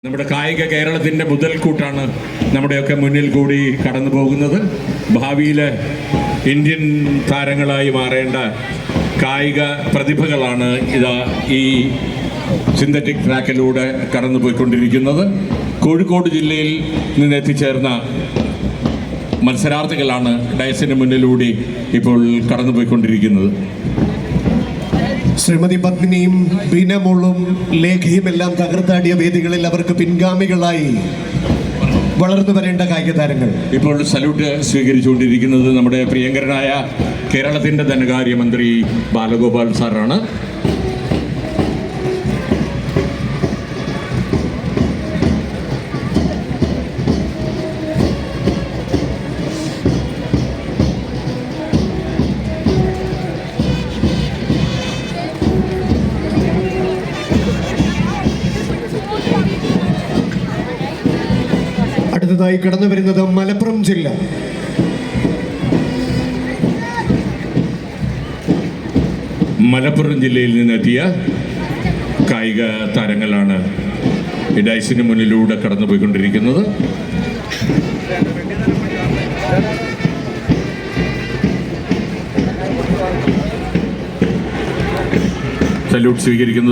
നമ്മുടെ കായിക കേരളത്തിൻ്റെ മുതൽക്കൂട്ടാണ് നമ്മുടെയൊക്കെ മുന്നിൽ കൂടി കടന്നു പോകുന്നത്. ഭാവിയിൽ ഇന്ത്യൻ താരങ്ങളായി മാറേണ്ട കായിക പ്രതിഭകളാണ് ഇതാ ഈ സിന്തറ്റിക് ട്രാക്കിലൂടെ കടന്നു പോയിക്കൊണ്ടിരിക്കുന്നത്. കോഴിക്കോട് ജില്ലയിൽ നിന്ന് എത്തിച്ചേർന്ന മത്സരാർത്ഥികളാണ് ഡയസിന് മുന്നിലൂടെ ഇപ്പോൾ കടന്നു പോയിക്കൊണ്ടിരിക്കുന്നത്. ശ്രീമതി പത്മിനിയും ബീനമോളും ലേഖയും എല്ലാം തകർത്താടിയ വേദികളിൽ അവർക്ക് പിൻഗാമികളായി വളർന്നു വരേണ്ട കായിക താരങ്ങൾ. ഇപ്പോൾ സല്യൂട്ട് സ്വീകരിച്ചുകൊണ്ടിരിക്കുന്നത് നമ്മുടെ പ്രിയങ്കരനായ കേരളത്തിൻ്റെ ധനകാര്യമന്ത്രി ബാലഗോപാൽ സാറാണ്. അടുത്തതായി കടന്നു വരുന്നത് മലപ്പുറം ജില്ല. മലപ്പുറം ജില്ലയിൽ നിന്നെത്തിയ കായിക താരങ്ങളാണ് ഈ ഡൈസിന് മുന്നിലൂടെ കടന്നു പോയിക്കൊണ്ടിരിക്കുന്നത്. സല്യൂട്ട് സ്വീകരിക്കുന്നത്